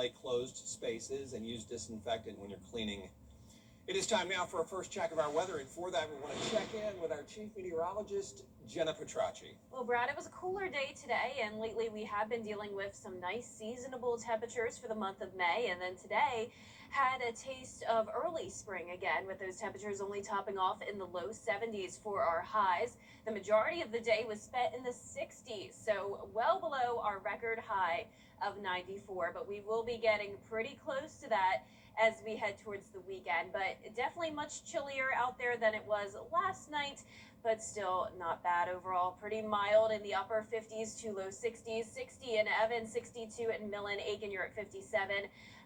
ventilate closed spaces and use disinfectant when you're cleaning. It is time now for a first check of our weather, and for that we want to check in with our chief meteorologist, Jenna Petracci. Well, Brad, it was a cooler day today, and lately we have been dealing with some nice seasonable temperatures for the month of May, and then today had a taste of early spring again, with those temperatures only topping off in the low 70s for our highs. The majority of the day was spent in the 60s, so well below our record high of 94, but we will be getting pretty close to that as we head towards the weekend, but definitely much chillier out there than it was last night, but still not bad overall. Pretty mild in the upper 50s to low 60s. 60 in Evans, 62 in Millen, Aiken, you're at 57.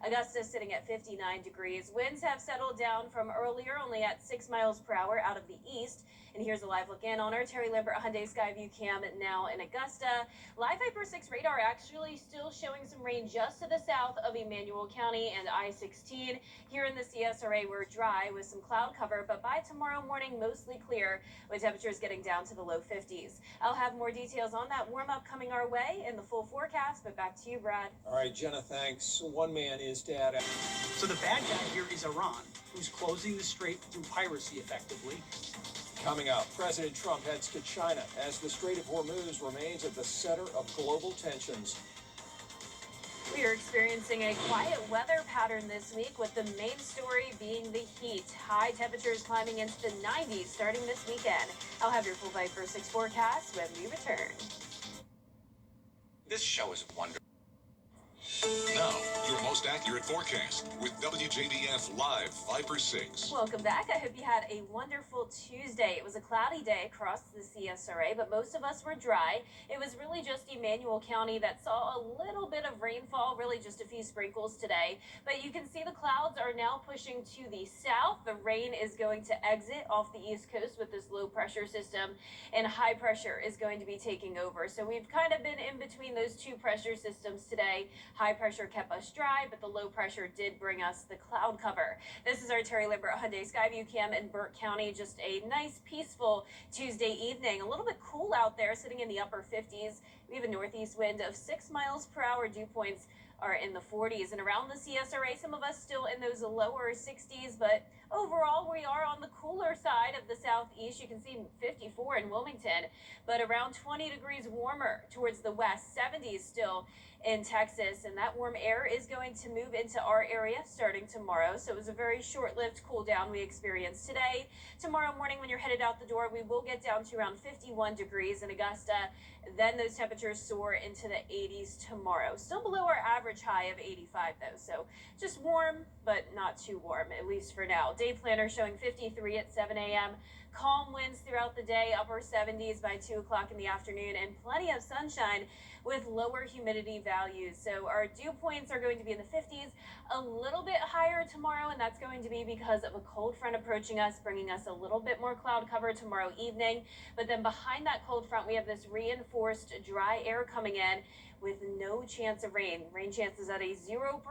Augusta sitting at 59 degrees. Winds have settled down from earlier, only at 6 miles per hour out of the east. And here's a live look in on our Terry Lambert Hyundai Skyview cam now in Augusta. Live Viper 6 radar actually still showing some rain just to the south of Emmanuel County and I-16. Here in the CSRA, we're dry with some cloud cover, but by tomorrow morning, mostly clear with temperatures getting down to the low 50s. I'll have more details on that warm up coming our way in the full forecast, but back to you, Brad. All right, Jenna, thanks. One man is dead. So the bad guy here is Iran, who's closing the strait through piracy effectively. Coming up, President Trump heads to China as the Strait of Hormuz remains at the center of global tensions. We are experiencing a quiet weather pattern this week, with the main story being the heat. High temperatures climbing into the 90s starting this weekend. I'll have your full Viper 6 forecast when we return. This show is wonderful. Now, your most accurate forecast with WJBF Live Viper 6. Welcome back. I hope you had a wonderful Tuesday. It was a cloudy day across the CSRA, but most of us were dry. It was really just Emmanuel County that saw a little bit of rainfall, really just a few sprinkles today. But you can see the clouds are now pushing to the south. The rain is going to exit off the east coast with this low pressure system, and high pressure is going to be taking over. So we've kind of been in between those two pressure systems today. High pressure kept us dry, but the low pressure did bring us the cloud cover. This is our Terry Lambert Hyundai Skyview cam in Burke County. Just a nice, peaceful Tuesday evening. A little bit cool out there, sitting in the upper 50s. We have a northeast wind of 6 miles per hour. Dew points are in the 40s, and around the CSRA, some of us still in those lower 60s, but overall we are on the cooler side of the southeast. You can see 54 in Wilmington, but around 20 degrees warmer towards the west, 70s still in Texas, and that warm air is going to move into our area starting tomorrow. So it was a very short-lived cool down we experienced today. Tomorrow morning when you're headed out the door, we will get down to around 51 degrees in Augusta. Then those temperatures soar into the 80s tomorrow. Still below our average high of 85 though, so just warm, but not too warm, at least for now. Day planner showing 53 at 7 a.m. Calm winds throughout the day, upper 70s by 2 o'clock in the afternoon, and plenty of sunshine with lower humidity values. So our dew points are going to be in the 50s, a little bit higher tomorrow, and that's going to be because of a cold front approaching us, bringing us a little bit more cloud cover tomorrow evening. But then behind that cold front, we have this reinforced dry air coming in with no chance of rain. Rain chances at a 0%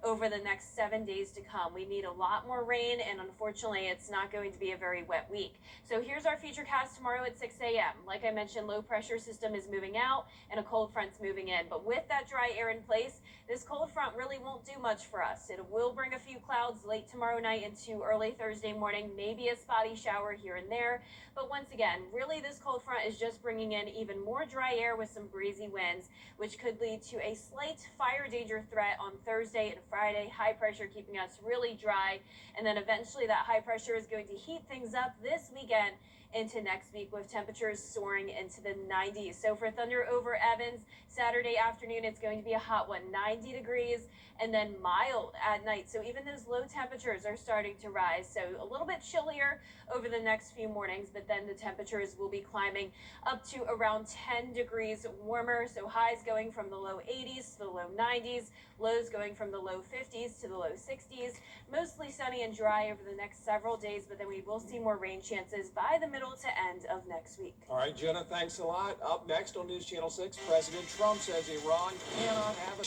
over the next 7 days to come. We need a lot more rain, and unfortunately, it's not going to be a very wet week. So here's our futurecast tomorrow at 6 a.m. Like I mentioned, low pressure system is moving out and a cold front's moving in. But with that dry air in place, this cold front really won't do much for us. It will bring a few clouds late tomorrow night into early Thursday morning, maybe a spotty shower here and there. But once again, really this cold front is just bringing in even more dry air with some breezy winds, which could lead to a slight fire danger threat on Thursday and Friday. High pressure keeping us really dry, and then eventually that high pressure is going to heat things up this weekend into next week with temperatures soaring into the 90s. So for Thunder over Evans, Saturday afternoon, it's going to be a hot one, 90 degrees, and then mild at night. So even those low temperatures are starting to rise. So a little bit chillier over the next few mornings, but then the temperatures will be climbing up to around 10 degrees warmer. So highs going from the low 80s to the low 90s, lows going from the low 50s to the low 60s. Mostly sunny and dry over the next several days, but then we will see more rain chances by the middle to end of next week. All right, Jenna, thanks a lot. Up next on News Channel 6, President Trump says Iran cannot have a...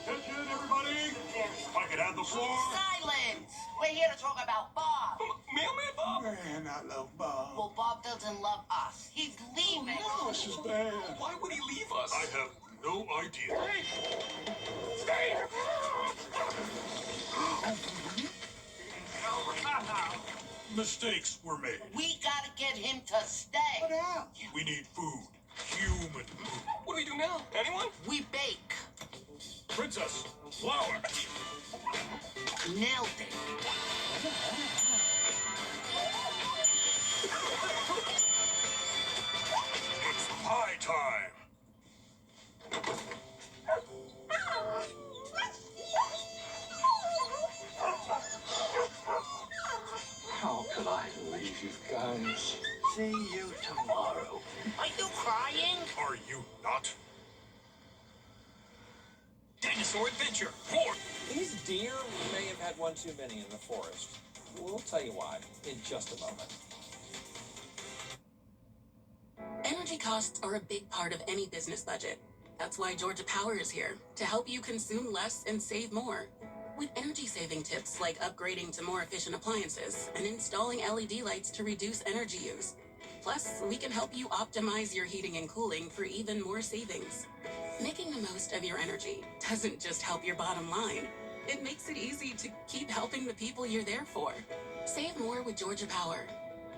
Attention, everybody! If I could have the floor. Silence! We're here to talk about Bob. Mailman Bob? Man, I love Bob. Well, Bob doesn't love us. He's leaving. No, this is bad. Why would he leave us? I have no idea. Stay here! Mistakes were made. We gotta get him to stay. What now? We need food. Human food. What do we do now? Anyone? We bake. Princess, flour. Nailed it. It's pie time. How could I leave you guys? See you tomorrow. Are you crying? Are you not? Dinosaur adventure 4. These deer may have had one too many in the forest. We'll tell you why in just a moment. Energy costs are a big part of any business budget. That's why Georgia Power is here, to help you consume less and save more. With energy-saving tips like upgrading to more efficient appliances and installing LED lights to reduce energy use. Plus, we can help you optimize your heating and cooling for even more savings. Making the most of your energy doesn't just help your bottom line. It makes it easy to keep helping the people you're there for. Save more with Georgia Power.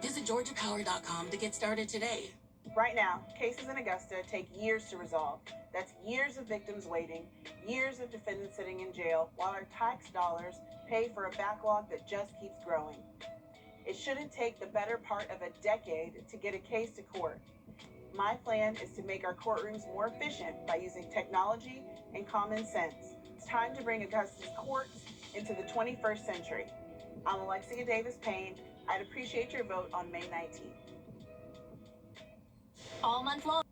Visit georgiapower.com to get started today. Right now, cases in Augusta take years to resolve. That's years of victims waiting, years of defendants sitting in jail, while our tax dollars pay for a backlog that just keeps growing. It shouldn't take the better part of a decade to get a case to court. My plan is to make our courtrooms more efficient by using technology and common sense. It's time to bring Augusta's courts into the 21st century. I'm Alexia Davis Payne. I'd appreciate your vote on May 19th. All month long.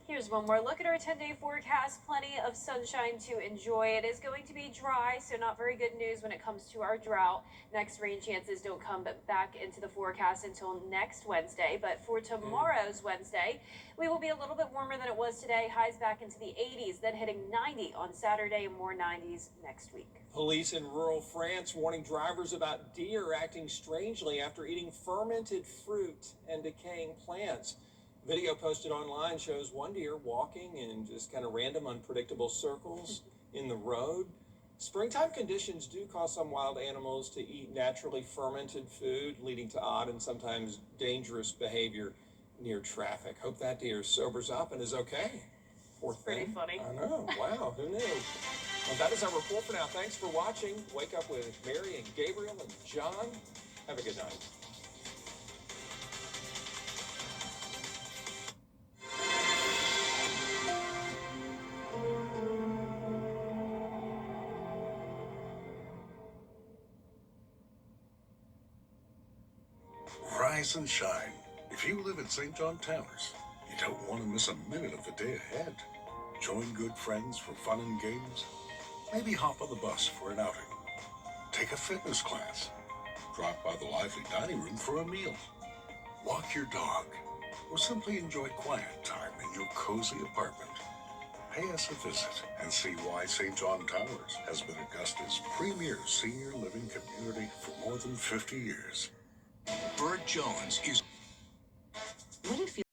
Here's one more look at our 10-day forecast. Plenty of sunshine to enjoy. It is going to be dry, so not very good news when it comes to our drought. Next rain chances don't come back into the forecast until next Wednesday. But for tomorrow's Wednesday, we will be a little bit warmer than it was today. Highs back into the 80s, then hitting 90 on Saturday and more 90s next week. Police in rural France warning drivers about deer acting strangely after eating fermented fruit and decaying plants. Video posted online shows one deer walking in just kind of random, unpredictable circles in the road. Springtime conditions do cause some wild animals to eat naturally fermented food, leading to odd and sometimes dangerous behavior near traffic. Hope that deer sobers up and is okay. Poor thing. Pretty funny. I know. Wow, who knew? Well, that is our report for now. Thanks for watching. Wake Up with Mary and Gabriel and John. Have a good night. Rise and shine. If you live in St. John Towers, you don't want to miss a minute of the day ahead. Join good friends for fun and games. Maybe hop on the bus for an outing. Take a fitness class. Drop by the lively dining room for a meal. Walk your dog. Or simply enjoy quiet time in your cozy apartment. Pay us a visit and see why St. John Towers has been Augusta's premier senior living community for more than 50 years. Burt Jones is